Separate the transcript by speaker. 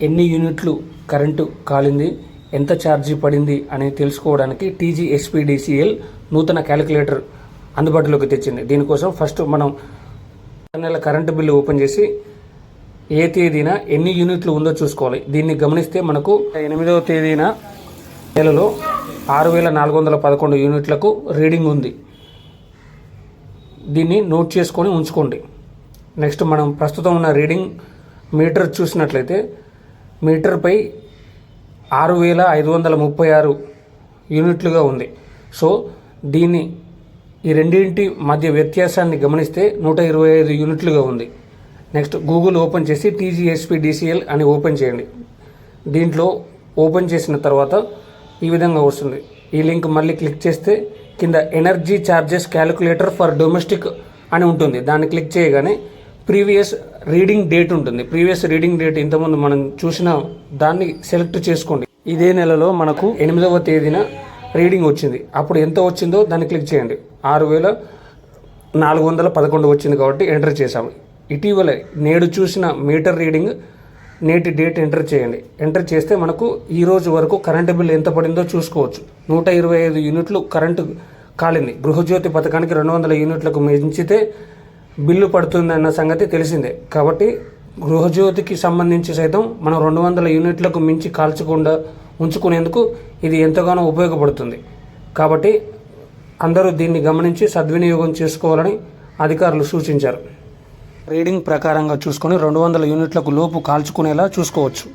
Speaker 1: ఎన్ని యూనిట్లు కరెంటు కాలింది, ఎంత ఛార్జీ పడింది అని తెలుసుకోవడానికి TGSPDCL నూతన క్యాలిక్యులేటర్ అందుబాటులోకి తెచ్చింది. దీనికోసం ఫస్ట్ మనం నెల కరెంటు బిల్లు ఓపెన్ చేసి ఏ తేదీన ఎన్ని యూనిట్లు ఉందో చూసుకోవాలి. దీన్ని గమనిస్తే మనకు 8వ తేదీన నెలలో 6411 యూనిట్లకు రీడింగ్ ఉంది. దీన్ని నోట్ చేసుకొని ఉంచుకోండి. నెక్స్ట్ మనం ప్రస్తుతం ఉన్న రీడింగ్ మీటర్ చూసినట్లయితే మీటర్పై 6536 యూనిట్లుగా ఉంది. సో ఈ రెండింటి మధ్య వ్యత్యాసాన్ని గమనిస్తే 125 యూనిట్లుగా ఉంది. నెక్స్ట్ గూగుల్ ఓపెన్ చేసి TGSPDCL అని ఓపెన్ చేయండి. దీంట్లో ఓపెన్ చేసిన తర్వాత ఈ విధంగా వస్తుంది. ఈ లింక్ మళ్ళీ క్లిక్ చేస్తే కింద energy charges calculator for domestic అని ఉంటుంది. దాన్ని క్లిక్ చేయగానే ప్రీవియస్ రీడింగ్ డేట్ ఉంటుంది. ప్రీవియస్ రీడింగ్ డేట్ ఇంతకుముందు మనం చూసిన దాన్ని సెలెక్ట్ చేసుకోండి. ఇదే నెలలో మనకు 8వ తేదీన రీడింగ్ వచ్చింది. అప్పుడు ఎంత వచ్చిందో దాన్ని క్లిక్ చేయండి. 6411 వచ్చింది కాబట్టి ఎంటర్ చేసాము. ఇటీవల నేడు చూసిన మీటర్ రీడింగ్ నేటి డేట్ ఎంటర్ చేయండి. ఎంటర్ చేస్తే మనకు ఈ రోజు వరకు కరెంటు బిల్ ఎంత పడిందో చూసుకోవచ్చు. 125 యూనిట్లు కరెంటు కాలింది. గృహజ్యోతి పథకానికి 200 యూనిట్లకు మించితే బిల్లు పడుతుందన్న సంగతి తెలిసిందే. కాబట్టి గృహజ్యోతికి సంబంధించి సైతం మనం 200 యూనిట్లకు మించి కాల్చకుండా ఉంచుకునేందుకు ఇది ఎంతగానో ఉపయోగపడుతుంది. కాబట్టి అందరూ దీన్ని గమనించి సద్వినియోగం చేసుకోవాలని అధికారులు సూచించారు. రీడింగ్ ప్రకారంగా చూసుకొని 200 యూనిట్లకు లోపు కాల్చుకునేలా చూసుకోవచ్చు.